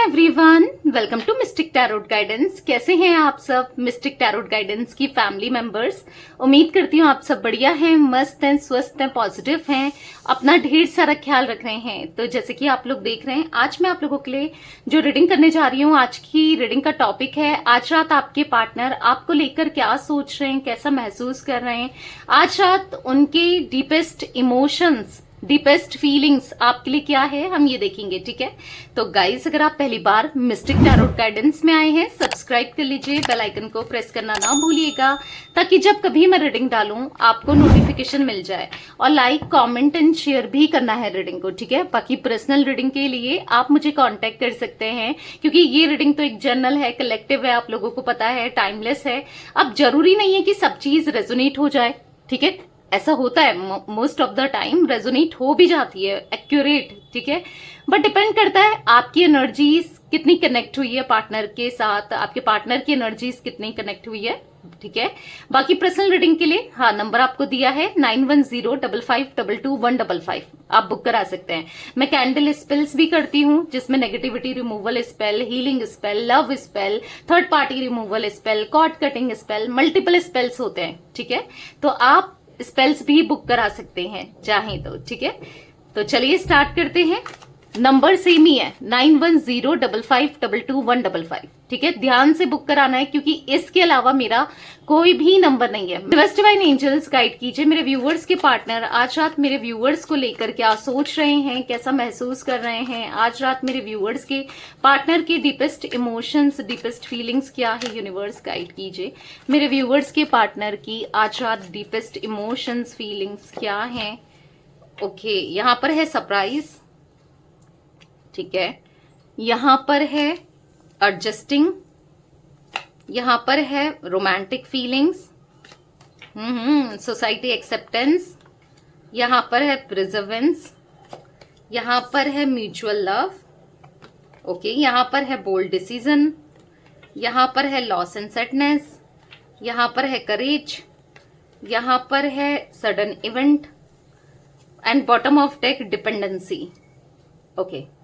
Everyone, welcome to mystic tarot guidance. कैसे हैं आप सब मिस्टिक टैरोट गाइडेंस की फैमिली मेंबर्स। उम्मीद करती हूँ आप सब बढ़िया हैं, मस्त हैं, स्वस्थ हैं, पॉजिटिव हैं, अपना ढेर सारा ख्याल रख रहे हैं। तो जैसे कि आप लोग देख रहे हैं, आज मैं आप लोगों के लिए जो रीडिंग करने जा रही हूँ, आज की रीडिंग का टॉपिक है आज रात आपके पार्टनर आपको लेकर क्या सोच रहे हैं, कैसा महसूस कर रहे हैं। आज रात उनके डीपेस्ट इमोशंस, डीपेस्ट फीलिंग्स आपके लिए क्या है, हम ये देखेंगे। ठीक है, तो गाइस अगर आप पहली बार मिस्टिक टैरोट गाइडेंस में आए हैं, सब्सक्राइब कर लीजिए, बेल आइकन को प्रेस करना ना भूलिएगा, ताकि जब कभी मैं रीडिंग डालूं आपको नोटिफिकेशन मिल जाए। और लाइक, कमेंट एंड शेयर भी करना है रीडिंग को। ठीक है, बाकी पर्सनल रीडिंग के लिए आप मुझे कांटेक्ट कर सकते हैं, क्योंकि ये रीडिंग तो एक जर्नल है, कलेक्टिव है, आप लोगों को पता है, टाइमलेस है। अब जरूरी नहीं है कि सब चीज रेजोनेट हो जाए। ठीक है, ऐसा होता है, most of the time resonate हो भी जाती है, एक्यूरेट। ठीक है, बट डिपेंड करता है आपकी एनर्जीज कितनी कनेक्ट हुई है पार्टनर के साथ, आपके पार्टनर की एनर्जीज कितनी कनेक्ट हुई है। ठीक है, बाकी पर्सनल रीडिंग के लिए हाँ नंबर आपको दिया है 9105522155, आप बुक करा सकते हैं। मैं कैंडल स्पेल्स भी करती हूँ, जिसमें negativity removal spell, healing spell, love spell, third party removal spell, cord cutting spell, multiple spells होते हैं। ठीक है, तो आप स्पेल्स भी बुक करा सकते हैं चाहें तो। ठीक है, तो चलिए स्टार्ट करते हैं। नंबर सेम ही है 9105522155। ठीक है, ध्यान से बुक कराना है, क्योंकि इसके अलावा मेरा कोई भी नंबर नहीं है। डिवाइन एंजल्स गाइड कीजिए मेरे व्यूअर्स के पार्टनर आज रात मेरे व्यूअर्स को लेकर क्या सोच रहे हैं, कैसा महसूस कर रहे हैं। आज रात मेरे व्यूअर्स के पार्टनर के डीपेस्ट इमोशंस, डीपेस्ट फीलिंग्स क्या है, यूनिवर्स गाइड कीजिए मेरे व्यूअर्स के पार्टनर की आज रात डीपेस्ट इमोशंस, फीलिंग्स क्या है। ओके, यहां पर है सरप्राइज। ठीक है, यहां पर है एडजस्टिंग, यहां पर है रोमांटिक फीलिंग्स, सोसाइटी एक्सेप्टेंस, यहां पर है प्रिजर्वेंस, यहां पर है म्यूचुअल लव। ओके, यहां पर है बोल्ड डिसीजन, यहां पर है लॉस एंड सैडनेस, यहां पर है करेज, यहां पर है sudden event and bottom of deck dependency. Okay,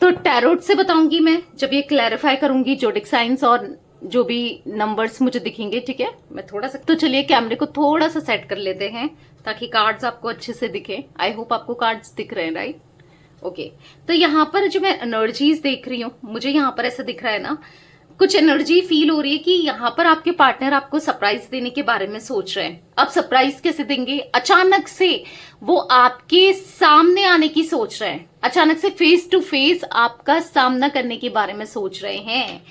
तो टैरोट से बताऊंगी मैं जब ये क्लैरिफाई करूंगी, जोडिक साइंस और जो भी नंबर्स मुझे दिखेंगे। ठीक है, मैं थोड़ा सा, तो चलिए कैमरे को थोड़ा सा सेट कर लेते हैं ताकि कार्ड्स आपको अच्छे से दिखे। आई होप आपको कार्ड्स दिख रहे हैं, राइट। ओके, तो यहाँ पर जो मैं एनर्जीज देख रही हूँ, मुझे यहाँ पर ऐसा दिख रहा है ना, कुछ एनर्जी फील हो रही है कि यहाँ पर आपके पार्टनर आपको सरप्राइज देने के बारे में सोच रहे हैं। अब सरप्राइज कैसे देंगे, अचानक से वो आपके सामने आने की सोच रहे हैं, अचानक से फेस टू फेस आपका सामना करने के बारे में सोच रहे हैं।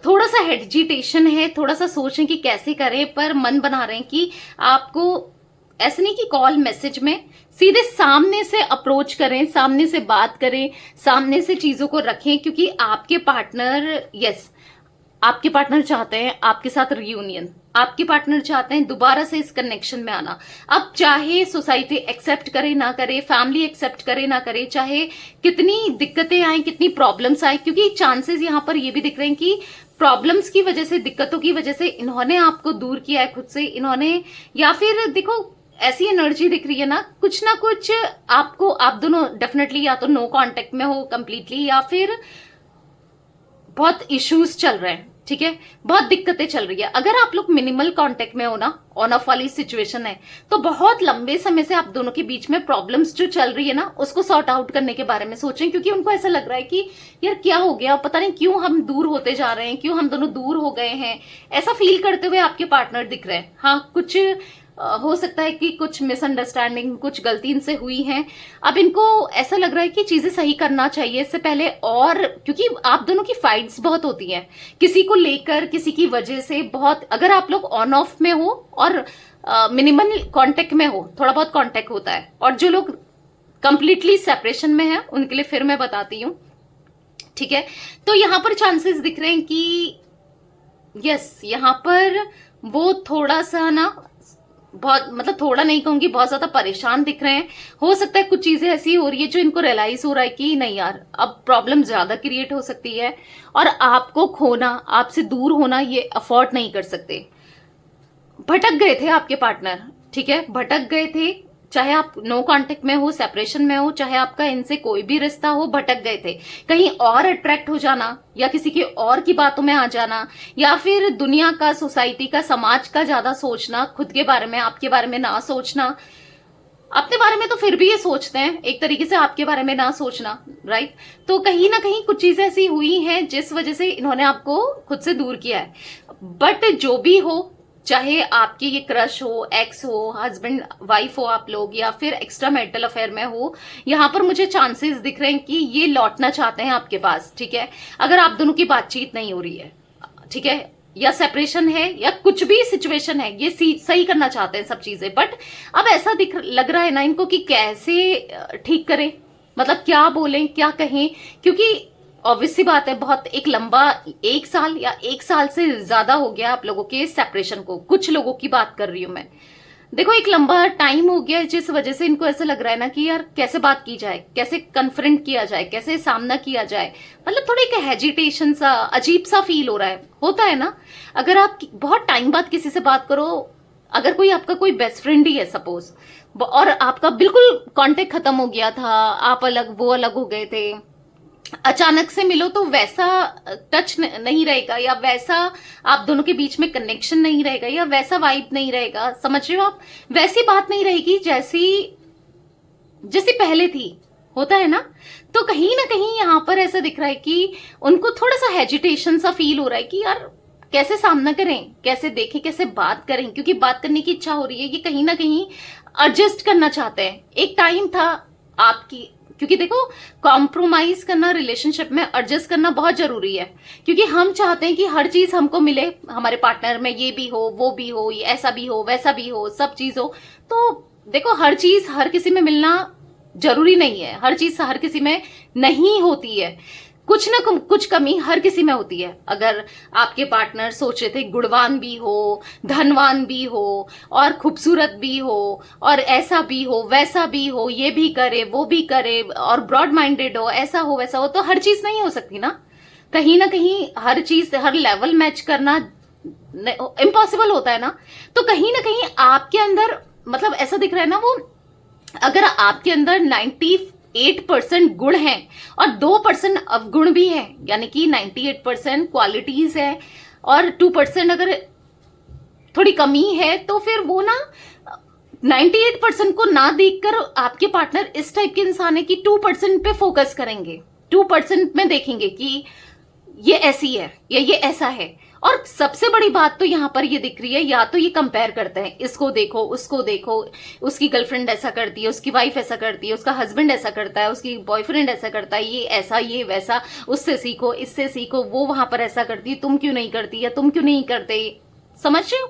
थोड़ा सा हेजिटेशन है, थोड़ा सा सोच रहे हैं कि कैसे करें, पर मन बना रहे हैं कि आपको ऐसे नहीं कि कॉल मैसेज में, सीधे सामने से अप्रोच करें, सामने से बात करें, सामने से चीजों को रखें, क्योंकि आपके पार्टनर, यस, आपके पार्टनर चाहते हैं आपके साथ रियूनियन, आपके पार्टनर चाहते हैं दोबारा से इस कनेक्शन में आना। अब चाहे सोसाइटी एक्सेप्ट करे ना करे, फैमिली एक्सेप्ट करे ना करे, चाहे कितनी दिक्कतें आए, कितनी प्रॉब्लम्स आए, क्योंकि चांसेस यहाँ पर ये भी दिख रहे हैं कि प्रॉब्लम्स की वजह से, दिक्कतों की वजह से इन्होंने आपको दूर किया है खुद से, इन्होंने, या फिर देखो ऐसी एनर्जी दिख रही है ना कुछ आपको, आप दोनों डेफिनेटली या तो नो कांटेक्ट में हो कंप्लीटली, या फिर बहुत इश्यूज चल रहे हैं। ठीक है, बहुत दिक्कतें चल रही है। अगर आप लोग मिनिमल कांटेक्ट में हो ना, ऑन ऑफ वाली सिचुएशन है, तो बहुत लंबे समय से आप दोनों के बीच में प्रॉब्लम्स जो चल रही है ना, उसको सॉर्ट आउट करने के बारे में सोचें, क्योंकि उनको ऐसा लग रहा है कि यार क्या हो गया, पता नहीं क्यों हम दूर होते जा रहे हैं, क्यों हम दोनों दूर हो गए हैं, ऐसा फील करते हुए आपके पार्टनर दिख रहे हैं। हाँ, कुछ हो सकता है कि कुछ मिसअंडरस्टैंडिंग, कुछ गलती इनसे हुई है। अब इनको ऐसा लग रहा है कि चीजें सही करना चाहिए इससे पहले, और क्योंकि आप दोनों की फाइट्स बहुत होती हैं किसी को लेकर, किसी की वजह से बहुत। अगर आप लोग ऑन ऑफ में हो और मिनिमल कांटेक्ट में हो, थोड़ा बहुत कांटेक्ट होता है, और जो लोग कंप्लीटली सेपरेशन में है उनके लिए फिर मैं बताती हूँ। ठीक है, तो यहां पर चांसेस दिख रहे हैं कि यस, यहां पर वो थोड़ा सा ना, बहुत, मतलब थोड़ा नहीं कहूंगी, बहुत ज्यादा परेशान दिख रहे हैं। हो सकता है कुछ चीजें ऐसी हो रही है जो इनको रियलाइज हो रहा है कि नहीं यार, अब प्रॉब्लम ज्यादा क्रिएट हो सकती है, और आपको खोना, आपसे दूर होना ये अफोर्ड नहीं कर सकते। भटक गए थे आपके पार्टनर, ठीक है, भटक गए थे, चाहे आप नो कांटेक्ट में हो, सेपरेशन में हो, चाहे आपका इनसे कोई भी रिश्ता हो, भटक गए थे, कहीं और अट्रैक्ट हो जाना या किसी की और की बातों में आ जाना, या फिर दुनिया का, सोसाइटी का, समाज का ज्यादा सोचना, खुद के बारे में, आपके बारे में ना सोचना। अपने बारे में तो फिर भी ये सोचते हैं, एक तरीके से आपके बारे में ना सोचना, राइट। तो कहीं ना कहीं कुछ चीजें ऐसी हुई हैं जिस वजह से इन्होंने आपको खुद से दूर किया है। बट जो भी हो, चाहे आपकी ये क्रश हो, एक्स हो, हस्बैंड वाइफ हो आप लोग, या फिर एक्स्ट्रा मैरिटल अफेयर में हो, यहाँ पर मुझे चांसेस दिख रहे हैं कि ये लौटना चाहते हैं आपके पास, ठीक है। अगर आप दोनों की बातचीत नहीं हो रही है, ठीक है, या सेपरेशन है, या कुछ भी सिचुएशन है, ये सही करना चाहते हैं सब चीजें। बट अब ऐसा लग रहा है ना इनको कि कैसे ठीक करें, मतलब क्या बोलें, क्या कहें, क्योंकि ऑब्वियस सी बात है, बहुत एक लंबा 1 साल या 1 साल से ज्यादा हो गया आप लोगों के सेपरेशन को। कुछ लोगों की बात कर रही हूं मैं, देखो एक लंबा टाइम हो गया है, जिस वजह से इनको ऐसा लग रहा है ना कि यार कैसे बात की जाए, कैसे कन्फ्रंट किया जाए, कैसे सामना किया जाए। मतलब थोड़ा एक हेजिटेशन सा, अजीब सा फील हो रहा है, होता है ना। अगर आप बहुत टाइम बाद किसी से बात करो, अगर कोई आपका कोई बेस्ट फ्रेंड ही है सपोज, और आपका बिल्कुल कांटेक्ट खत्म हो गया था, आप अलग वो अलग हो गए थे, अचानक से मिलो तो वैसा टच नहीं रहेगा, या वैसा आप दोनों के बीच में कनेक्शन नहीं रहेगा, या वैसा वाइब नहीं रहेगा, समझ रहे हो आप, वैसी बात नहीं रहेगी जैसी जैसी पहले थी, होता है ना। तो कहीं ना कहीं यहाँ पर ऐसा दिख रहा है कि उनको थोड़ा सा हेजिटेशन सा फील हो रहा है कि यार कैसे सामना करें, कैसे देखें, कैसे बात करें, क्योंकि बात करने की इच्छा हो रही है। ये कहीं ना कहीं एडजस्ट करना चाहते हैं। एक टाइम था आपकी, क्योंकि देखो कॉम्प्रोमाइज करना रिलेशनशिप में, एडजस्ट करना बहुत जरूरी है, क्योंकि हम चाहते हैं कि हर चीज हमको मिले हमारे पार्टनर में, ये भी हो, वो भी हो, ये ऐसा भी हो, वैसा भी हो, सब चीज हो। तो देखो हर चीज हर किसी में मिलना जरूरी नहीं है, हर चीज हर किसी में नहीं होती है, कुछ ना कुछ कमी हर किसी में होती है। अगर आपके पार्टनर सोच रहे थे गुणवान भी हो, धनवान भी हो, और खूबसूरत भी हो, और ऐसा भी हो, वैसा भी हो, ये भी करे, वो भी करे, और ब्रॉड माइंडेड हो, ऐसा हो, वैसा हो, तो हर चीज नहीं हो सकती ना। कहीं ना कहीं हर चीज, हर लेवल मैच करना इम्पॉसिबल होता है ना। तो कहीं ना कहीं आपके अंदर, मतलब ऐसा दिख रहा है ना, वो अगर आपके अंदर 98% गुण हैं और 2% अवगुण भी है, यानी कि 98% क्वालिटीज है और 2% अगर थोड़ी कमी है, तो फिर वो ना 98% को ना देखकर आपके पार्टनर इस टाइप के इंसान है कि 2% पे फोकस करेंगे, 2% में देखेंगे कि ये ऐसी है या ये ऐसा है। और सबसे बड़ी बात तो यहाँ पर ये दिख रही है, या तो ये कंपेयर करते हैं, इसको देखो, उसको देखो, उसकी गर्लफ्रेंड ऐसा करती है, उसकी वाइफ ऐसा करती है, उसका हस्बैंड ऐसा करता है, उसकी बॉयफ्रेंड ऐसा करता है, ये ऐसा, ये वैसा, उससे सीखो, इससे सीखो, वो वहां पर ऐसा करती है, तुम क्यों नहीं करती, या तुम क्यों नहीं करते, समझ रहे हो।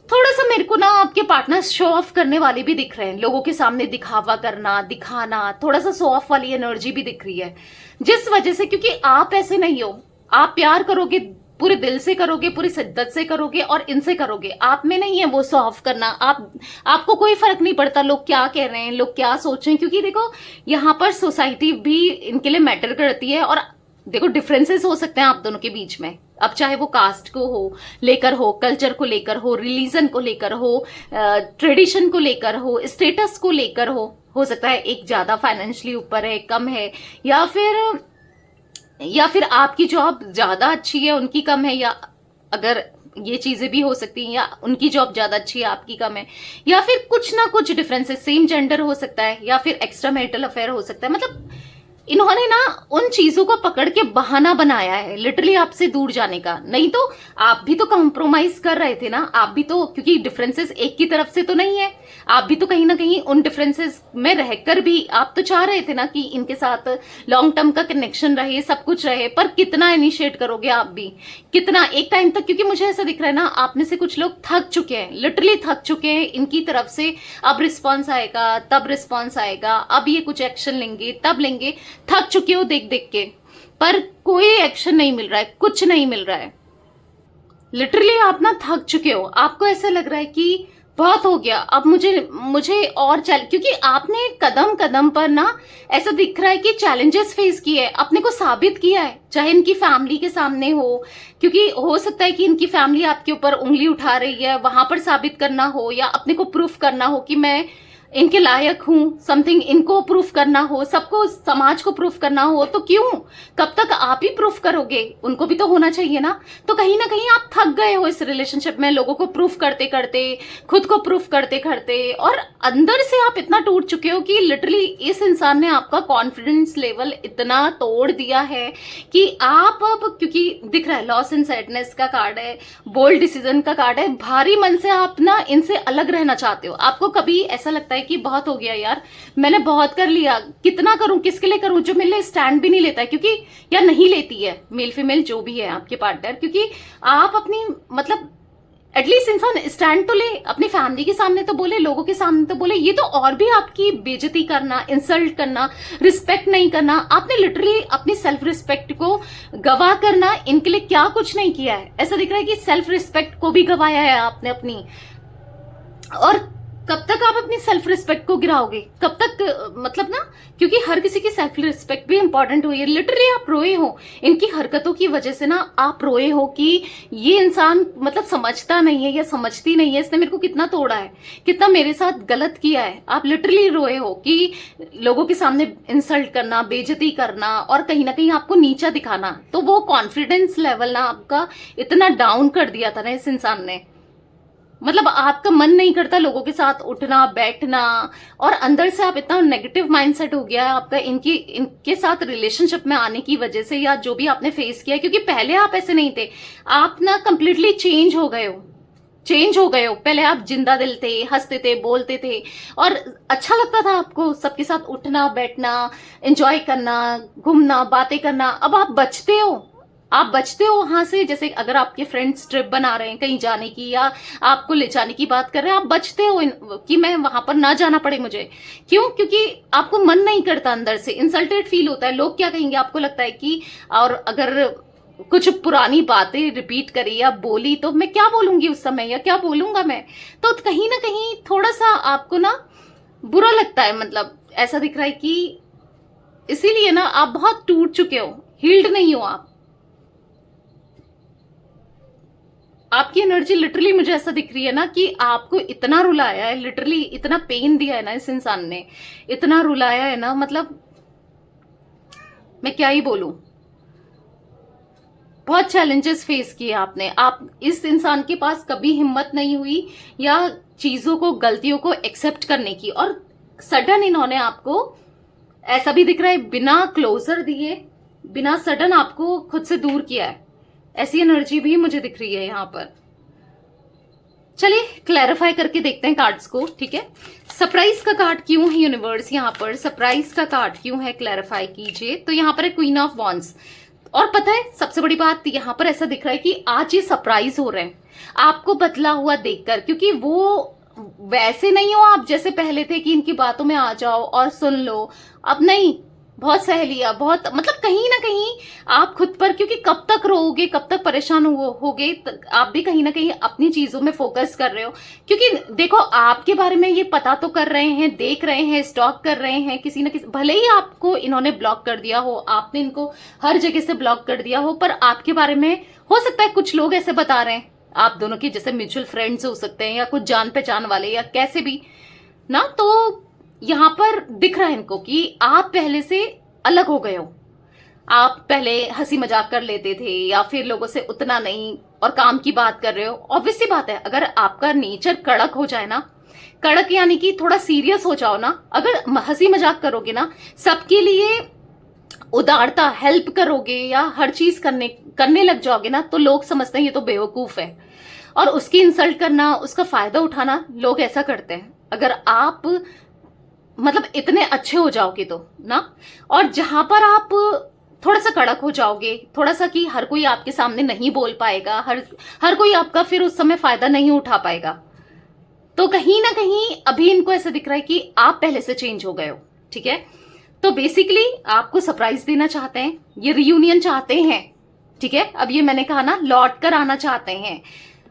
थोड़ा सा मेरे को ना आपके पार्टनर शो ऑफ करने वाले भी दिख रहे हैं, लोगों के सामने दिखावा करना, दिखाना, थोड़ा सा शो ऑफ वाली एनर्जी भी दिख रही है, जिस वजह से, क्योंकि आप ऐसे नहीं हो, आप प्यार करोगे, पूरे दिल से करोगे, पूरी शिद्दत से करोगे और इनसे करोगे। आप में नहीं है वो शो ऑफ करना। आपको कोई फर्क नहीं पड़ता लोग क्या कह रहे हैं, लोग क्या सोच रहे हैं, क्योंकि देखो यहाँ पर सोसाइटी भी इनके लिए मैटर करती है। और देखो डिफरेंसेस हो सकते हैं आप दोनों के बीच में, अब चाहे वो कास्ट को हो लेकर हो, कल्चर को लेकर हो, रिलीजन को लेकर हो, ट्रेडिशन को लेकर हो, स्टेटस को लेकर हो सकता है एक ज्यादा फाइनेंशियली ऊपर है, कम है, या फिर आपकी जॉब ज्यादा अच्छी है, उनकी कम है, या अगर ये चीजें भी हो सकती हैं, या उनकी जॉब ज्यादा अच्छी है, आपकी कम है, या फिर कुछ ना कुछ डिफरेंसेस, सेम जेंडर हो सकता है, या फिर एक्स्ट्रा मैरिटल अफेयर हो सकता है। मतलब इन्होंने ना उन चीजों को पकड़ के बहाना बनाया है लिटरली आपसे दूर जाने का। नहीं तो आप भी तो कॉम्प्रोमाइज कर रहे थे ना, आप भी तो, क्योंकि डिफरेंसेस एक की तरफ से तो नहीं है, आप भी तो कहीं ना कहीं उन डिफरेंसेस में रहकर भी आप तो चाह रहे थे ना कि इनके साथ लॉन्ग टर्म का कनेक्शन रहे, सब कुछ रहे। पर कितना इनिशिएट करोगे आप भी, कितना एक टाइम तक, क्योंकि मुझे ऐसा दिख रहा है ना आप में से कुछ लोग थक चुके हैं, लिटरली थक चुके हैं इनकी तरफ से। अब रिस्पॉन्स आएगा, तब रिस्पॉन्स आएगा, अब ये कुछ एक्शन लेंगे, तब लेंगे। थक चुके हो देख देख के, पर कोई एक्शन नहीं मिल रहा है, कुछ नहीं मिल रहा है। लिटरली आप ना थक चुके हो, आपको ऐसा लग रहा है कि बहुत हो गया, अब मुझे मुझे और चल, क्योंकि आपने कदम कदम पर ना ऐसा दिख रहा है कि चैलेंजेस फेस किए हैं, अपने को साबित किया है, चाहे इनकी फैमिली के सामने हो, क्योंकि हो सकता है कि इनकी फैमिली आपके ऊपर उंगली उठा रही है, वहां पर साबित करना हो या अपने को प्रूफ करना हो कि मैं इनके लायक हूं, समथिंग इनको प्रूफ करना हो, सबको समाज को प्रूफ करना हो, तो क्यों, कब तक आप ही प्रूफ करोगे, उनको भी तो होना चाहिए ना। तो कहीं ना कहीं आप थक गए हो इस रिलेशनशिप में, लोगों को प्रूफ करते करते, खुद को प्रूफ करते करते, और अंदर से आप इतना टूट चुके हो कि लिटरली इस इंसान ने आपका कॉन्फिडेंस लेवल इतना तोड़ दिया है कि आप अब, क्योंकि दिख रहा है लॉस एंड सैडनेस का कार्ड है, बोल्ड डिसीजन का कार्ड है, भारी मन से आप ना इनसे अलग रहना चाहते हो। आपको कभी ऐसा लगता है कि बहुत हो गया यार, मैंने बहुत कर लिया, कितना करूं, किसके लिए करूं, जो मेरे लिए स्टैंड भी नहीं लेता है, क्योंकि या नहीं लेती है, मेल फीमेल जो भी है आपके पार्टनर, क्योंकि आप अपनी मतलब एटलीस्ट इंसान स्टैंड तो ले, अपनी फैमिली के सामने तो बोले, लोगों के सामने तो बोले, ये तो और भी आपकी बेइज्जती करना, इंसल्ट करना, रिस्पेक्ट नहीं करना, आपने लिटरली अपनी सेल्फ रिस्पेक्ट को गवा करना, इनके लिए क्या कुछ नहीं किया है। ऐसा दिख रहा है कि सेल्फ रिस्पेक्ट को भी गवाया है आपने अपनी, और कब तक आप अपनी सेल्फ रिस्पेक्ट को गिराओगे, कब तक, मतलब ना, क्योंकि हर किसी की सेल्फ रिस्पेक्ट भी इंपॉर्टेंट हुई है। लिटरली आप रोए हो इनकी हरकतों की वजह से ना, आप रोए हो कि ये इंसान मतलब समझता नहीं है या समझती नहीं है, इसने मेरे को कितना तोड़ा है, कितना मेरे साथ गलत किया है। आप लिटरली रोए हो कि लोगों के सामने इंसल्ट करना, बेइज्जती करना और कहीं ना कहीं आपको नीचा दिखाना, तो वो कॉन्फिडेंस लेवल ना आपका इतना डाउन कर दिया था ना इस इंसान ने, मतलब आपका मन नहीं करता लोगों के साथ उठना बैठना, और अंदर से आप इतना नेगेटिव माइंडसेट हो गया है आपका इनके साथ रिलेशनशिप में आने की वजह से, या जो भी आपने फेस किया है, क्योंकि पहले आप ऐसे नहीं थे, आप ना कंप्लीटली चेंज हो गए हो, चेंज हो गए हो। पहले आप जिंदा दिल थे, हंसते थे, बोलते थे, और अच्छा लगता था आपको सबके साथ उठना बैठना, एंजॉय करना, घूमना, बातें करना। अब आप बचते हो, आप बचते हो वहां से, जैसे अगर आपके फ्रेंड्स ट्रिप बना रहे हैं कहीं जाने की या आपको ले जाने की बात कर रहे हैं, आप बचते हो कि मैं वहां पर ना जाना पड़े मुझे, क्यों, क्योंकि आपको मन नहीं करता, अंदर से इंसल्टेड फील होता है, लोग क्या कहेंगे, आपको लगता है कि, और अगर कुछ पुरानी बातें रिपीट करी या बोली तो मैं क्या बोलूंगी उस समय, या क्या बोलूंगा मैं, तो कहीं ना कहीं थोड़ा सा आपको ना बुरा लगता है, मतलब ऐसा दिख रहा है कि इसीलिए ना आप बहुत टूट चुके हो, हील्ड नहीं हो आप। आपकी एनर्जी लिटरली मुझे ऐसा दिख रही है ना कि आपको इतना रुलाया है, लिटरली इतना पेन दिया है ना इस इंसान ने, इतना रुलाया है ना, मतलब मैं क्या ही बोलूं, बहुत चैलेंजेस फेस किए आपने। आप इस इंसान के पास कभी हिम्मत नहीं हुई या चीजों को, गलतियों को एक्सेप्ट करने की, और सडन इन्होंने आपको, ऐसा भी दिख रहा है, बिना क्लोजर दिए, बिना सडन आपको खुद से दूर किया है, ऐसी एनर्जी भी मुझे दिख रही है यहाँ पर। चलिए क्लैरिफाई करके देखते हैं कार्ड्स को, ठीक है। सरप्राइज का कार्ड क्यों है यूनिवर्स यहाँ पर, सरप्राइज का कार्ड क्यों है, क्लैरिफाई कीजिए। तो यहाँ पर है क्वीन ऑफ वॉन्ड्स, और पता है सबसे बड़ी बात, यहाँ पर ऐसा दिख रहा है कि आज ये सरप्राइज हो रहे हैं आपको बदला हुआ देखकर, क्योंकि वो वैसे नहीं हो आप जैसे पहले थे कि इनकी बातों में आ जाओ और सुन लो, अब नहीं, बहुत सह लिया, बहुत, मतलब कहीं ना कहीं आप खुद पर, क्योंकि कब तक रोओगे, कब तक परेशान होगे, आप भी कहीं ना कहीं अपनी चीजों में फोकस कर रहे हो, क्योंकि देखो आपके बारे में ये पता तो कर रहे हैं, देख रहे हैं, स्टॉक कर रहे हैं किसी ना किसी, भले ही आपको इन्होंने ब्लॉक कर दिया हो, आपने इनको हर जगह से ब्लॉक कर दिया हो, पर आपके बारे में हो सकता है कुछ लोग ऐसे बता रहे हैं, आप दोनों के जैसे म्यूचुअल फ्रेंड्स हो सकते हैं या कुछ जान पहचान वाले या कैसे भी ना, तो यहाँ पर दिख रहा है इनको कि आप पहले से अलग हो गए हो, आप पहले हंसी मजाक कर लेते थे या फिर लोगों से उतना नहीं, और काम की बात कर रहे हो। ऑब्वियस सी बात है, अगर आपका नेचर कड़क हो जाए ना, कड़क यानी कि थोड़ा सीरियस हो जाओ ना, अगर हंसी मजाक करोगे ना, सबके लिए उदारता, हेल्प करोगे या हर चीज करने लग जाओगे ना, तो लोग समझते हैं ये तो बेवकूफ है, और उसकी इंसल्ट करना, उसका फायदा उठाना, लोग ऐसा करते हैं। अगर आप मतलब इतने अच्छे हो जाओगे तो ना, और जहां पर आप थोड़ा सा कड़क हो जाओगे, थोड़ा सा कि हर कोई आपके सामने नहीं बोल पाएगा, हर कोई आपका फिर उस समय फायदा नहीं उठा पाएगा, तो कहीं ना कहीं अभी इनको ऐसा दिख रहा है कि आप पहले से चेंज हो गए हो, ठीक है। तो बेसिकली आपको सरप्राइज देना चाहते हैं, ये रियूनियन चाहते हैं, ठीक है। अब ये मैंने कहा ना, लौट कर आना चाहते हैं,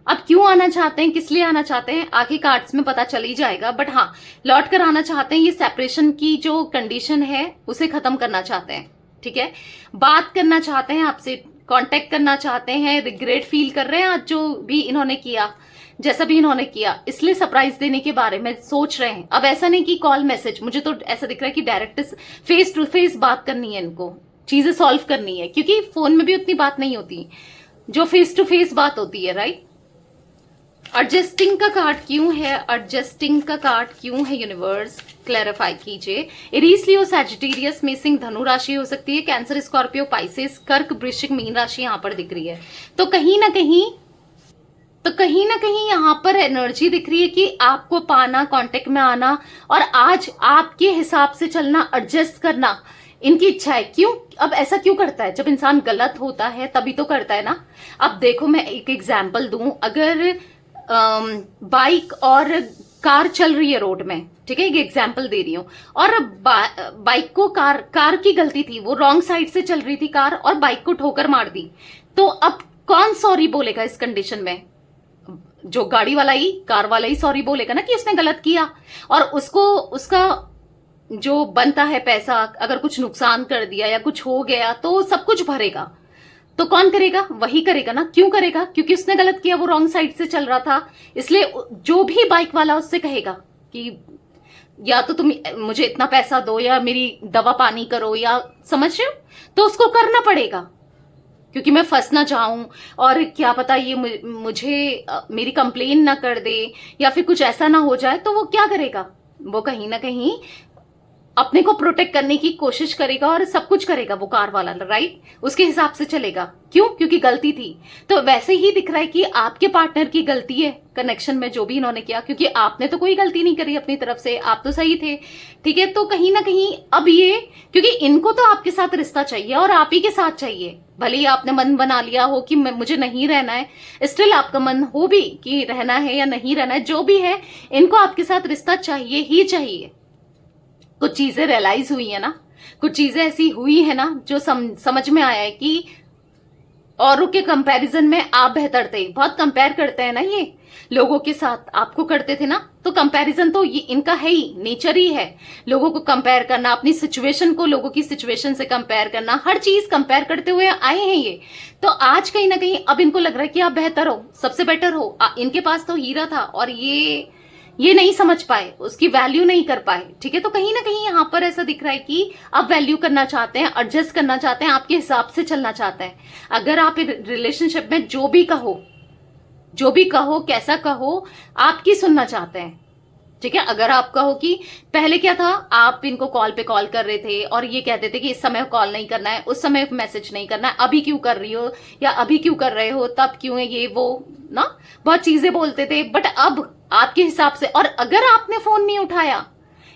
अब क्यों आना चाहते हैं, किस लिए आना चाहते हैं, आगे कार्ड्स में पता चल ही जाएगा, बट हाँ लौट कर आना चाहते हैं। ये सेपरेशन की जो कंडीशन है उसे खत्म करना चाहते हैं, ठीक है। बात करना चाहते हैं आपसे, कांटेक्ट करना चाहते हैं, रिग्रेट फील कर रहे हैं आज जो भी इन्होंने किया, जैसा भी इन्होंने किया, इसलिए सरप्राइज देने के बारे में सोच रहे हैं। अब ऐसा नहीं कि कॉल मैसेज, मुझे तो ऐसा दिख रहा है कि डायरेक्ट फेस टू फेस बात करनी है, इनको चीजें सॉल्व करनी है, क्योंकि फोन में भी उतनी बात नहीं होती जो फेस टू फेस बात होती है, राइट। एडजस्टिंग का कार्ड क्यों है, एडजस्टिंग का कार्ड क्यों है, यूनिवर्स क्लैरिफाई कीजिए। एरीज, लियो, सैजिटेरियस में सिंह, धनु राशि हो सकती है, कैंसर, स्कॉर्पियो, पाइसेस, कर्क, वृश्चिक, मीन राशि यहां पर दिख रही है। तो कहीं ना कहीं यहां पर एनर्जी दिख रही है कि आपको पाना, कांटेक्ट में आना और आज आपके हिसाब से चलना, एडजस्ट करना इनकी इच्छा है। क्यों, अब ऐसा क्यों करता है, जब इंसान गलत होता है तभी तो करता है ना। अब देखो मैं एक एग्जाम्पल दूं, अगर बाइक और कार चल रही है रोड में, ठीक है, एक एग्जाम्पल दे रही हूं, और बाइक को कार की गलती थी, वो रॉन्ग साइड से चल रही थी कार और बाइक को ठोकर मार दी, तो अब कौन सॉरी बोलेगा इस कंडीशन में? जो गाड़ी वाला ही, कार वाला ही सॉरी बोलेगा ना कि उसने गलत किया, और उसको उसका जो बनता है पैसा, अगर कुछ नुकसान कर दिया या कुछ हो गया तो सब कुछ भरेगा। तो कौन करेगा? वही करेगा ना। क्यों करेगा? क्योंकि उसने गलत किया, वो रॉन्ग साइड से चल रहा था। इसलिए जो भी बाइक वाला उससे कहेगा कि या तो तुम मुझे इतना पैसा दो या मेरी दवा पानी करो, या समझ रहे हो, तो उसको करना पड़ेगा, क्योंकि मैं फंस ना जाऊं और क्या पता ये मुझे मेरी कंप्लेन ना कर दे या फिर कुछ ऐसा ना हो जाए, तो वो क्या करेगा? वो कहीं ना कहीं अपने को प्रोटेक्ट करने की कोशिश करेगा और सब कुछ करेगा वो कार वाला, राइट। उसके हिसाब से चलेगा। क्यों? क्योंकि गलती थी। तो वैसे ही दिख रहा है कि आपके पार्टनर की गलती है कनेक्शन में, जो भी इन्होंने किया, क्योंकि आपने तो कोई गलती नहीं करी अपनी तरफ से, आप तो सही थे, ठीक है। तो कहीं ना कहीं अब ये, क्योंकि इनको तो आपके साथ रिश्ता चाहिए और आप ही के साथ चाहिए, भले ही आपने मन बना लिया हो कि मुझे नहीं रहना है, स्टिल आपका मन हो भी कि रहना है या नहीं रहना है, जो भी है, इनको आपके साथ रिश्ता चाहिए ही चाहिए। कुछ चीजें रियलाइज हुई है ना, कुछ चीजें ऐसी हुई है ना जो समझ में आया है कि औरों के कंपैरिजन में आप बेहतर थे। बहुत कंपेयर करते हैं ना ये लोगों के साथ, आपको करते थे ना, तो कंपैरिजन तो ये इनका है ही, नेचर ही है, लोगों को कंपेयर करना, अपनी सिचुएशन को लोगों की सिचुएशन से कंपेयर करना, हर चीज कंपेयर करते हुए आए हैं ये। तो आज कहीं ना कहीं अब इनको लग रहा है कि आप बेहतर हो, सबसे बेटर हो। इनके पास तो हीरा था और ये नहीं समझ पाए, उसकी वैल्यू नहीं कर पाए, ठीक है। तो कहीं ना कहीं यहाँ पर ऐसा दिख रहा है कि आप वैल्यू करना चाहते हैं, एडजस्ट करना चाहते हैं, आपके हिसाब से चलना चाहते हैं। अगर आप रिलेशनशिप में जो भी कहो, कैसा कहो, आपकी सुनना चाहते हैं, ठीक है। अगर आप कहो कि पहले क्या था, आप इनको कॉल पे कॉल कर रहे थे और ये कहते थे कि इस समय कॉल नहीं करना है, उस समय मैसेज नहीं करना है, अभी क्यों कर रही हो या अभी क्यों कर रहे हो, तब क्यों है, ये वो ना, बहुत चीजें बोलते थे। बट अब आपके हिसाब से, और अगर आपने फोन नहीं उठाया,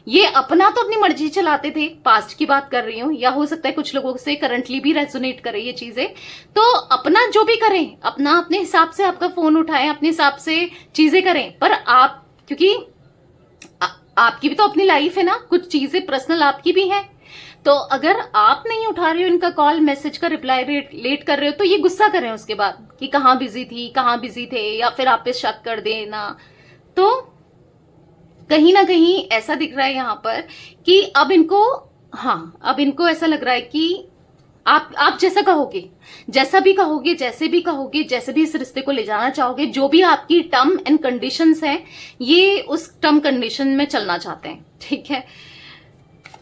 ये अपना तो अपनी मर्जी चलाते थे, पास्ट की बात कर रही हूं, या हो सकता है कुछ लोगों से करंटली भी रेजोनेट करे ये चीजें, तो अपना जो भी करें, अपना अपने हिसाब से आपका फोन उठाएं, अपने हिसाब से चीजें करें। पर आप, क्योंकि आपकी भी तो अपनी लाइफ है ना, कुछ चीजें पर्सनल आपकी भी है, तो अगर आप नहीं उठा रहे हो इनका कॉल, मैसेज का रिप्लाई लेट कर रहे हो, तो ये गुस्सा कर रहे हो उसके बाद कि कहाँ बिजी थी, कहाँ बिजी थे, या फिर आप पे शक कर देना। तो कहीं ना कहीं ऐसा दिख रहा है यहाँ पर कि अब इनको ऐसा लग रहा है कि आप जैसा कहोगे, जैसा भी कहोगे, जैसे भी इस रिश्ते को ले जाना चाहोगे, जो भी आपकी टर्म एंड कंडीशंस हैं, ये उस टर्म कंडीशन में चलना चाहते हैं, ठीक है।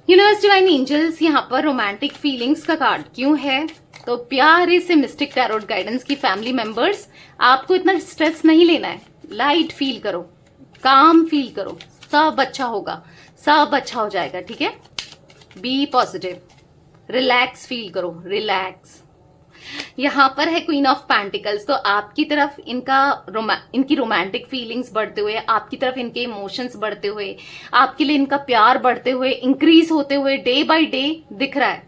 यूनिवर्स, डिवाइन एंजल्स, यहाँ पर रोमांटिक फीलिंग्स का कार्ड क्यों है? तो प्यारे से मिस्टिक टैरोट गाइडेंस की फैमिली मेंबर्स, आपको इतना स्ट्रेस नहीं लेना है, लाइट फील करो, काम फील करो, सब अच्छा होगा, सब अच्छा हो जाएगा, ठीक है। बी पॉजिटिव, रिलैक्स फील करो, रिलैक्स। यहाँ पर है क्वीन ऑफ पेंटिकल्स, तो आपकी तरफ इनकी रोमांटिक फीलिंग्स बढ़ते हुए, आपकी तरफ इनके इमोशंस बढ़ते हुए, आपके लिए इनका प्यार बढ़ते हुए, इंक्रीज होते हुए डे बाय डे दिख रहा है,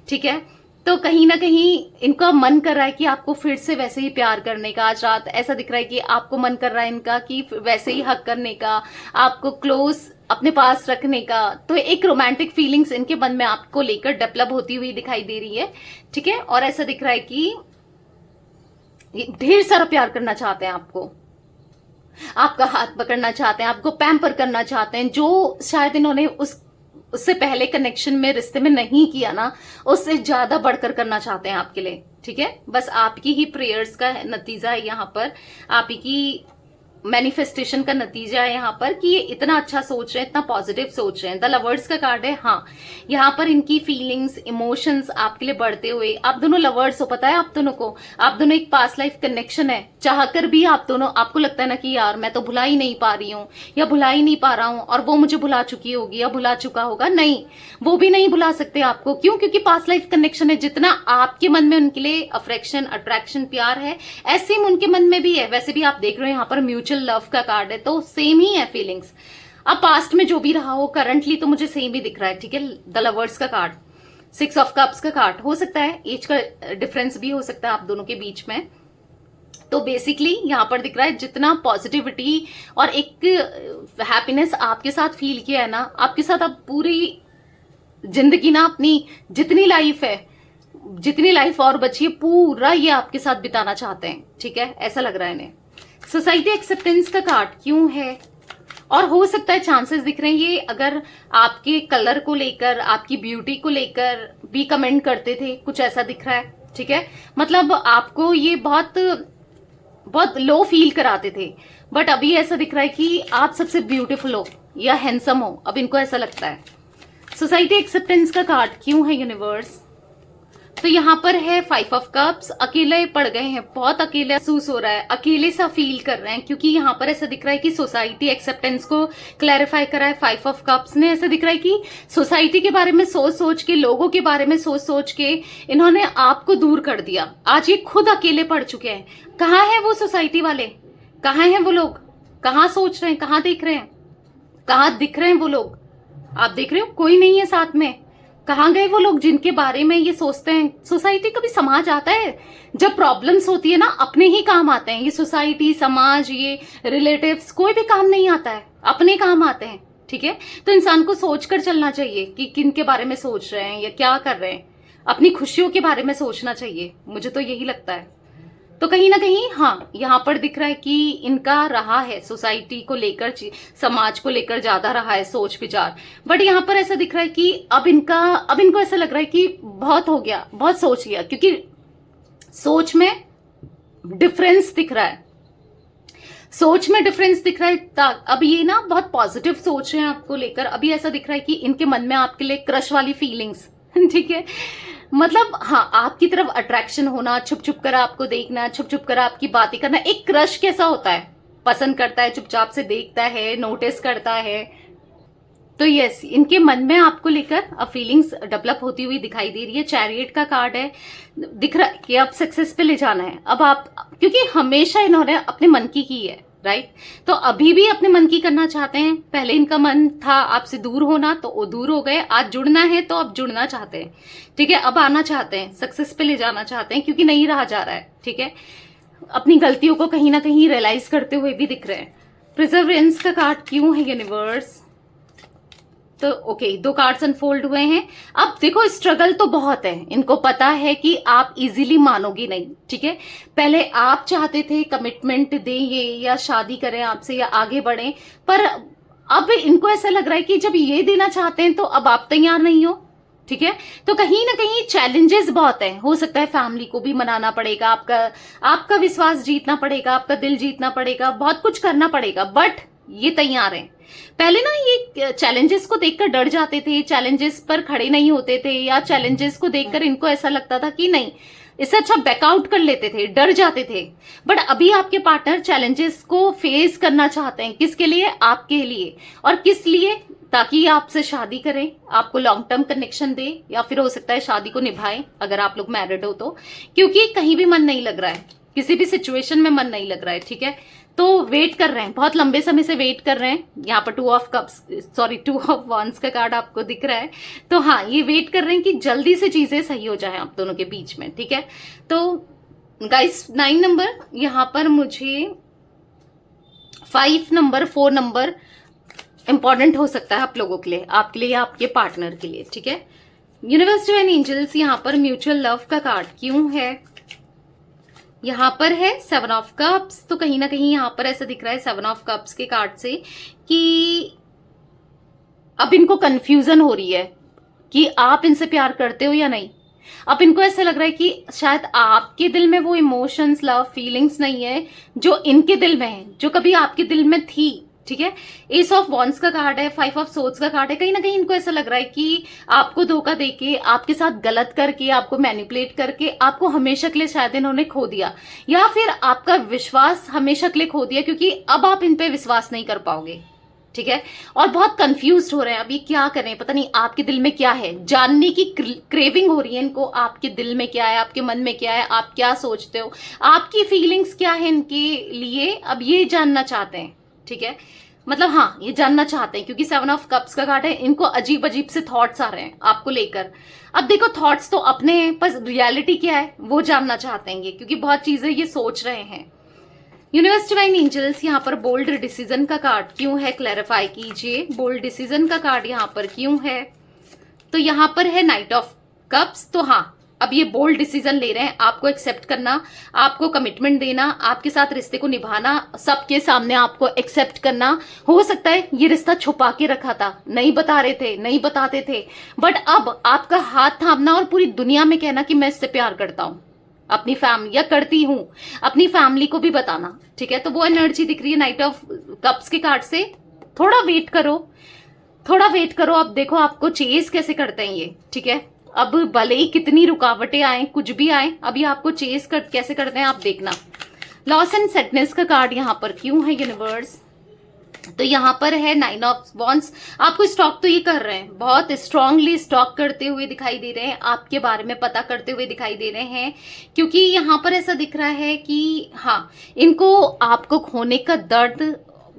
ठीक है। तो कहीं ना कहीं इनका मन कर रहा है कि आपको फिर से वैसे ही प्यार करने का। आज रात ऐसा दिख रहा है कि आपको मन कर रहा है इनका कि वैसे ही हक करने का, आपको क्लोज अपने पास रखने का। तो एक रोमांटिक फीलिंग्स इनके मन में आपको लेकर डेवलप होती हुई दिखाई दे रही है, ठीक है। और ऐसा दिख रहा है कि ढेर सारा प्यार करना चाहते हैं आपको, आपका हाथ पकड़ना चाहते हैं, आपको पैम्पर करना चाहते हैं, जो शायद इन्होंने उससे पहले कनेक्शन में, रिश्ते में नहीं किया ना, उससे ज्यादा बढ़कर करना चाहते हैं आपके लिए। ठीक है, बस आपकी ही प्रेयर्स का नतीजा है यहाँ पर, आप ही की मैनिफेस्टेशन का नतीजा है यहाँ पर कि ये इतना अच्छा सोच रहे हैं, इतना पॉजिटिव सोच रहे हैं। द लवर्स का कार्ड है। हाँ, यहाँ पर इनकी फीलिंग्स, इमोशंस आपके लिए बढ़ते हुए, आप दोनों लवर्स हो, पता है आप दोनों को, आप दोनों एक पास्ट लाइफ कनेक्शन है। चाहकर भी आप दोनों, आपको लगता है ना कि यार मैं तो भुला ही नहीं पा रही हूँ या भुला ही नहीं पा रहा हूँ, और वो मुझे भुला चुकी होगी या भुला चुका होगा। नहीं, वो भी नहीं भुला सकते आपको। क्यों? क्योंकि पास्ट लाइफ कनेक्शन है। जितना आपके मन में उनके लिए अफेक्शन, अट्रैक्शन, प्यार है, ऐसे ही उनके मन में भी है। वैसे भी आप देख रहे हो यहाँ पर म्यूचुअल लव का कार्ड है, तो सेम ही है फीलिंग्स। अब पास्ट में जो भी रहा हो, करंटली तो मुझे सेम ही दिख रहा है। ठीक है, द लवर्स का कार्ड, 6 ऑफ कप्स का कार्ड, हो सकता है एज का डिफरेंस भी हो सकता है आप दोनों के बीच में। तो बेसिकली यहाँ पर दिख रहा है जितना पॉजिटिविटी और एक हैप्पीनेस आपके साथ फील किया है ना, आपके साथ आप पूरी जिंदगी ना, अपनी जितनी लाइफ है, जितनी लाइफ और बची है, पूरा ये आपके साथ बिताना चाहते हैं। ठीक है, ऐसा लग रहा है इन्हें। सोसाइटी एक्सेप्टेंस का कार्ड क्यों है? और हो सकता है चांसेस दिख रहे हैं ये अगर आपके कलर को लेकर, आपकी ब्यूटी को लेकर भी कमेंट करते थे, कुछ ऐसा दिख रहा है। ठीक है, मतलब आपको ये बहुत बहुत लो फील कराते थे, बट अभी ऐसा दिख रहा है कि आप सबसे ब्यूटीफुल हो या हैंडसम हो, अब इनको ऐसा लगता है। सोसाइटी एक्सेप्टेंस का कार्ड क्यों है यूनिवर्स? तो यहाँ पर है 5 ऑफ कप्स। अकेले पड़ गए हैं, बहुत अकेले महसूस हो रहा है, अकेले सा फील कर रहे हैं, क्योंकि यहाँ पर ऐसा दिख रहा है कि सोसाइटी एक्सेप्टेंस को क्लैरिफाई करा है 5 ऑफ कप्स ने। ऐसा दिख रहा है कि सोसाइटी के बारे में सोच सोच के, लोगों के बारे में सोच सोच के इन्होंने आपको दूर कर दिया। आज ये खुद अकेले पड़ चुके हैं। कहाँ है वो सोसाइटी वाले, कहाँ है वो लोग, कहाँ सोच रहे हैं, कहाँ देख रहे हैं, कहाँ दिख रहे हैं वो लोग? आप देख रहे हो कोई नहीं है साथ में। कहाँ गए वो लोग जिनके बारे में ये सोचते हैं? सोसाइटी कभी समाज आता है जब प्रॉब्लम्स होती है ना, अपने ही काम आते हैं। ये सोसाइटी, समाज, ये रिलेटिव्स, कोई भी काम नहीं आता है, अपने काम आते हैं। ठीक है, तो इंसान को सोचकर चलना चाहिए कि किन के बारे में सोच रहे हैं या क्या कर रहे हैं। अपनी खुशियों के बारे में सोचना चाहिए, मुझे तो यही लगता है। तो कहीं ना कहीं हाँ, यहाँ पर दिख रहा है कि इनका रहा है सोसाइटी को लेकर, समाज को लेकर ज्यादा रहा है सोच विचार। बट यहाँ पर ऐसा दिख रहा है कि अब इनको ऐसा लग रहा है कि बहुत हो गया, बहुत सोच लिया, क्योंकि सोच में डिफरेंस दिख रहा है, सोच में डिफरेंस दिख रहा है। अब ये ना बहुत पॉजिटिव सोच रहे हैं आपको लेकर। अभी ऐसा दिख रहा है कि इनके मन में आपके लिए क्रश वाली फीलिंग्स ठीक है, मतलब हाँ, आपकी तरफ अट्रैक्शन होना, छुप छुप कर आपको देखना, छुप छुप कर आपकी बातें करना। एक क्रश कैसा होता है? पसंद करता है, चुपचाप से देखता है, नोटिस करता है। तो यस, इनके मन में आपको लेकर अब फीलिंग्स डेवलप होती हुई दिखाई दे रही है। चैरियट का कार्ड है, दिख रहा है कि अब सक्सेस पे ले जाना है अब आप, क्योंकि हमेशा इन्होंने अपने मन की है, राइट? तो अभी भी अपने मन की करना चाहते हैं। पहले इनका मन था आपसे दूर होना, तो वो दूर हो गए। आज जुड़ना है तो अब जुड़ना चाहते हैं। ठीक है, अब आना चाहते हैं, सक्सेस पे ले जाना चाहते हैं, क्योंकि नहीं रहा जा रहा है। ठीक है, अपनी गलतियों को कहीं ना कहीं रियलाइज करते हुए भी दिख रहे हैं। प्रिजर्वेंस का कार्ड क्यों है यूनिवर्स? तो ओके, 2 कार्ड्स अनफोल्ड हुए हैं। अब देखो, स्ट्रगल तो बहुत है, इनको पता है कि आप इजीली मानोगी नहीं। ठीक है, पहले आप चाहते थे कमिटमेंट दें ये, या शादी करें आपसे, या आगे बढ़ें, पर अब इनको ऐसा लग रहा है कि जब ये देना चाहते हैं तो अब आप तैयार नहीं हो। ठीक है, तो कहीं ना कहीं चैलेंजेस बहुत है। हो सकता है फैमिली को भी मनाना पड़ेगा, आपका विश्वास जीतना पड़ेगा, आपका दिल जीतना पड़ेगा, बहुत कुछ करना पड़ेगा, बट ये तैयार हैं। पहले ना ये चैलेंजेस को देखकर डर जाते थे, चैलेंजेस पर खड़े नहीं होते थे, या चैलेंजेस को देखकर इनको ऐसा लगता था कि नहीं, इससे अच्छा बैकआउट कर लेते थे, डर जाते थे। बट अभी आपके पार्टनर चैलेंजेस को फेस करना चाहते हैं। किसके लिए? आपके लिए। और किस लिए? ताकि आपसे शादी करें, आपको लॉन्ग टर्म कनेक्शन दे, या फिर हो सकता है शादी को निभाएं अगर आप लोग मैरिड हो तो, क्योंकि कहीं भी मन नहीं लग रहा है, किसी भी सिचुएशन में मन नहीं लग रहा है। ठीक है, तो वेट कर रहे हैं, बहुत लंबे समय से वेट कर रहे हैं। यहाँ पर 2 ऑफ वांड्स का कार्ड आपको दिख रहा है। तो हाँ, ये वेट कर रहे हैं कि जल्दी से चीजें सही हो जाए आप दोनों के बीच में। ठीक है, तो गाइस 9 नंबर, यहाँ पर मुझे 5 नंबर, 4 नंबर इंपॉर्टेंट हो सकता है आप लोगों के लिए, आपके लिए या आपके पार्टनर के लिए। ठीक है, यूनिवर्स डिवाइन एंजल्स, यहाँ पर म्यूचुअल लव का कार्ड क्यों है? यहाँ पर है 7 ऑफ कप्स, तो कहीं ना कहीं यहाँ पर ऐसा दिख रहा है 7 ऑफ कप्स के कार्ड से कि अब इनको कंफ्यूजन हो रही है कि आप इनसे प्यार करते हो या नहीं। अब इनको ऐसा लग रहा है कि शायद आपके दिल में वो इमोशंस, लव, फीलिंग्स नहीं है जो इनके दिल में है, जो कभी आपके दिल में थी। ठीक है, एस ऑफ वॉन्ड्स का कार्ड है, 5 ऑफ सोर्ड्स का कार्ड है। कहीं ना कहीं इनको ऐसा लग रहा है कि आपको धोखा देके, आपके साथ गलत करके, आपको मैनिपुलेट करके, आपको हमेशा के लिए शायद इन्होंने खो दिया, या फिर आपका विश्वास हमेशा के लिए खो दिया, क्योंकि अब आप इन पे विश्वास नहीं कर पाओगे। ठीक है, और बहुत कंफ्यूज हो रहे हैं अभी क्या करें, पता नहीं आपके दिल में क्या है, जानने की क्रेविंग हो रही है इनको, आपके दिल में क्या है, आपके मन में क्या है, आप क्या सोचते हो, आपकी फीलिंग्स क्या है इनके लिए, अब ये जानना चाहते हैं। ठीक है, मतलब हाँ, ये जानना चाहते हैं क्योंकि 7 ऑफ कप्स का कार्ड है, इनको अजीब अजीब से थॉट्स आ रहे हैं आपको लेकर। अब देखो, थॉट्स तो अपने हैं, बस रियलिटी क्या है वो जानना चाहते हैं क्योंकि बहुत चीजें ये सोच रहे हैं। यूनिवर्स डिवाइन एंजल्स, यहाँ पर बोल्ड डिसीजन का कार्ड क्यों है, क्लैरिफाई कीजिए। बोल्ड डिसीजन का कार्ड यहाँ पर क्यों है? तो यहाँ पर है नाइट ऑफ कप्स। तो हाँ, अब ये बोल्ड डिसीजन ले रहे हैं, आपको एक्सेप्ट करना, आपको कमिटमेंट देना, आपके साथ रिश्ते को निभाना, सबके सामने आपको एक्सेप्ट करना। हो सकता है ये रिश्ता छुपा के रखा था, नहीं बता रहे थे, नहीं बताते थे, बट अब आपका हाथ थामना और पूरी दुनिया में कहना कि मैं इससे प्यार करता हूं, अपनी फैमिली, या करती हूं, अपनी फैमिली को भी बताना। ठीक है, तो वो एनर्जी दिख रही है नाइट ऑफ कप्स के कार्ड से। थोड़ा वेट करो, थोड़ा वेट करो, अब देखो आपको चेस कैसे करते हैं ये। ठीक है, अब भले ही कितनी रुकावटें आए, कुछ भी आए, अभी आपको चेस कैसे करते हैं आप देखना। लॉस एंड सैडनेस का कार्ड यहाँ पर क्यों है यूनिवर्स? तो यहाँ पर है 9 ऑफ वॉन्ड्स। आपको स्टॉक तो ये कर रहे हैं, बहुत स्ट्रांगली स्टॉक करते हुए दिखाई दे रहे हैं, आपके बारे में पता करते हुए दिखाई दे रहे हैं, क्योंकि यहाँ पर ऐसा दिख रहा है कि हाँ, इनको आपको खोने का दर्द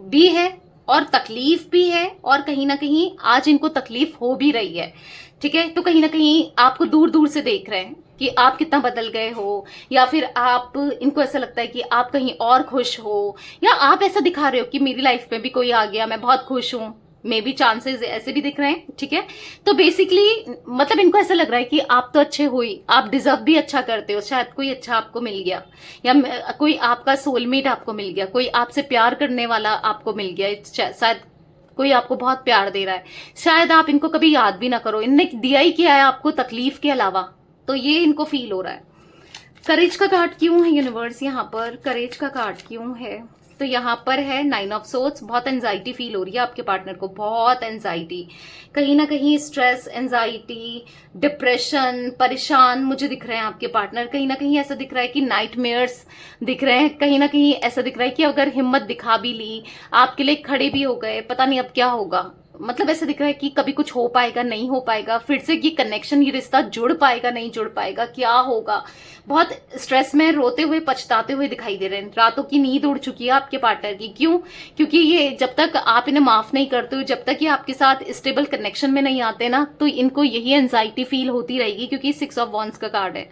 भी है और तकलीफ भी है, और कहीं ना कहीं आज इनको तकलीफ हो भी रही है। ठीक है, तो कहीं ना कहीं आपको दूर दूर से देख रहे हैं कि आप कितना बदल गए हो, या फिर आप, इनको ऐसा लगता है कि आप कहीं और खुश हो, या आप ऐसा दिखा रहे हो कि मेरी लाइफ में भी कोई आ गया, मैं बहुत खुश हूं, मे बी चांसेस ऐसे भी दिख रहे हैं। ठीक है, तो बेसिकली मतलब इनको ऐसा लग रहा है कि आप तो अच्छे हो ही, आप डिजर्व भी अच्छा करते हो, शायद कोई अच्छा आपको मिल गया, या कोई आपका सोलमेट आपको मिल गया, कोई आपसे प्यार करने वाला आपको मिल गया, शायद कोई आपको बहुत प्यार दे रहा है, शायद आप इनको कभी याद भी ना करो, इनने दिया ही क्या है आपको तकलीफ के अलावा, तो ये इनको फील हो रहा है। करेज का कार्ड क्यों है यूनिवर्स? यहाँ पर करेज का कार्ड क्यों है? तो यहाँ पर है 9 ऑफ सोर्ड्स। बहुत एंजाइटी फील हो रही है आपके पार्टनर को, बहुत एंजाइटी, कहीं ना कहीं स्ट्रेस, एंजाइटी, डिप्रेशन, परेशान मुझे दिख रहे हैं आपके पार्टनर। कहीं ना कहीं ऐसा दिख रहा है कि नाइटमेयर्स दिख रहे हैं, कहीं ना कहीं ऐसा दिख रहा है कि अगर हिम्मत दिखा भी ली, आपके लिए खड़े भी हो गए, पता नहीं अब क्या होगा, मतलब ऐसा दिख रहा है कि कभी कुछ हो पाएगा, नहीं हो पाएगा, फिर से ये कनेक्शन, ये रिश्ता जुड़ पाएगा, नहीं जुड़ पाएगा, क्या होगा, बहुत स्ट्रेस में रोते हुए, पछताते हुए दिखाई दे रहे हैं। रातों की नींद उड़ चुकी है आपके पार्टनर की। क्यों? क्योंकि ये जब तक आप इन्हें माफ नहीं करते हो, जब तक ये आपके साथ स्टेबल कनेक्शन में नहीं आते ना, तो इनको यही एंजाइटी फील होती रहेगी, क्योंकि 6 ऑफ वॉन्ड्स का कार्ड है।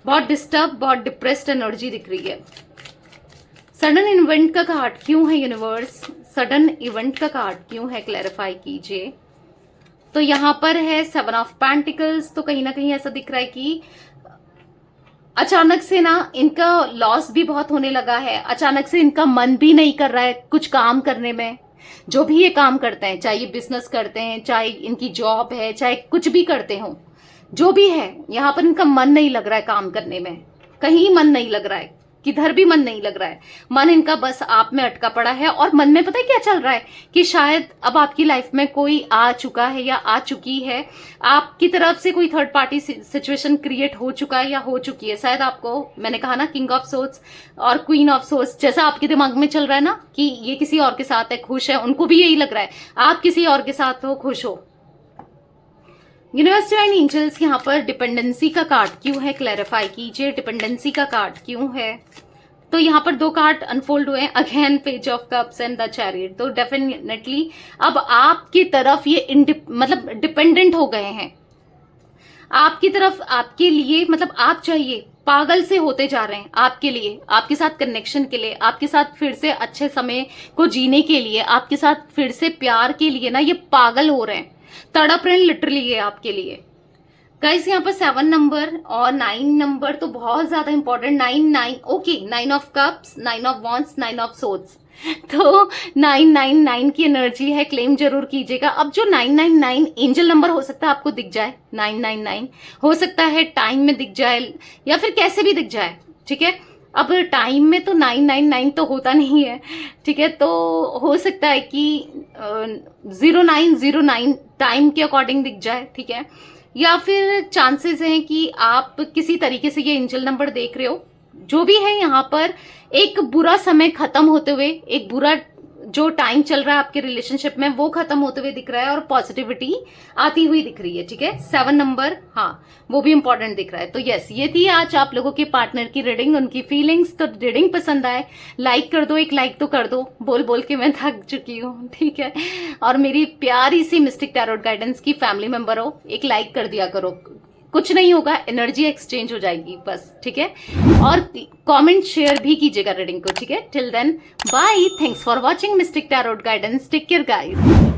बहुत डिस्टर्ब, बहुत डिप्रेस्ड एनर्जी दिख रही है। सडन इवेंट का कार्ड क्यों है यूनिवर्स? सडन इवेंट का कार्ड क्यों है, क्लैरिफाई कीजिए। तो यहां पर है 7 ऑफ पेंटिकल्स। तो कहीं ना कहीं ऐसा दिख रहा है कि अचानक से ना इनका लॉस भी बहुत होने लगा है, अचानक से इनका मन भी नहीं कर रहा है कुछ काम करने में। जो भी ये काम करते हैं, चाहे ये बिजनेस करते हैं, चाहे इनकी जॉब है, चाहे कुछ भी करते हो, जो भी है, यहाँ पर इनका मन नहीं लग रहा है काम करने में, कहीं मन नहीं लग रहा है, किधर भी मन नहीं लग रहा है। मन इनका बस आप में अटका पड़ा है, और मन में पता है क्या चल रहा है कि शायद अब आपकी लाइफ में कोई आ चुका है या आ चुकी है, आपकी तरफ से कोई थर्ड पार्टी सिचुएशन क्रिएट हो चुका है या हो चुकी है। शायद आपको, मैंने कहा ना, किंग ऑफ सोर्ड्स और क्वीन ऑफ सोर्ड्स, जैसा आपके दिमाग में चल रहा है ना कि ये किसी और के साथ है, खुश है, उनको भी यही लग रहा है आप किसी और के साथ हो, खुश हो। यूनिवर्स डिवाइन एंजल्स, यहाँ पर डिपेंडेंसी का कार्ड क्यों है, क्लैरिफाई कीजिए। डिपेंडेंसी का कार्ड क्यों है? तो यहाँ पर 2 कार्ड अनफोल्ड हुए हैं, again page of cups and the chariot. तो डेफिनेटली अब आपकी तरफ ये मतलब डिपेंडेंट हो गए हैं, आपकी तरफ, आपके लिए, मतलब आप चाहिए, पागल से होते जा रहे हैं आपके लिए, आपके साथ कनेक्शन के लिए, आपके साथ फिर से अच्छे समय को जीने के लिए, आपके साथ फिर से प्यार के लिए ना, ये पागल हो रहे हैं, तड़प रहे हैं लिटरली ये आपके लिए। गाइस यहाँ पर 7 नंबर और 9 नंबर तो बहुत ज्यादा important. 9 okay, 9 of cups, 9 of wands, 9 of swords, तो 9 की एनर्जी है, क्लेम जरूर कीजिएगा। अब जो 9 एंजल नंबर हो सकता है आपको दिख जाए, 9 हो सकता है टाइम में दिख जाए या फिर कैसे भी दिख जाए, ठीक है। अब टाइम में तो 9 तो होता नहीं है, ठीक है, तो हो सकता है कि 0909 टाइम के अकॉर्डिंग दिख जाए, ठीक है। या फिर चांसेस हैं कि आप किसी तरीके से ये एंजल नंबर देख रहे हो। जो भी है यहाँ पर एक बुरा समय खत्म होते हुए, एक बुरा जो टाइम चल रहा है आपके रिलेशनशिप में वो खत्म होते हुए दिख रहा है और पॉजिटिविटी आती हुई दिख रही है, ठीक है। 7 नंबर, हाँ वो भी इंपॉर्टेंट दिख रहा है। तो यस, ये थी आज आप लोगों के पार्टनर की रीडिंग, उनकी फीलिंग्स। तो रीडिंग पसंद आए लाइक कर दो, एक लाइक तो कर दो, बोल बोल के मैं थक चुकी हूँ, ठीक है। और मेरी प्यारी सी मिस्टिक टैरोट गाइडेंस की फैमिली मेंबर हो, एक लाइक कर दिया करो, कुछ नहीं होगा, एनर्जी एक्सचेंज हो जाएगी बस, ठीक है। और कमेंट शेयर भी कीजिएगा रीडिंग को, ठीक है। Till then bye, thanks for watching mystic tarot guidance, take care guys.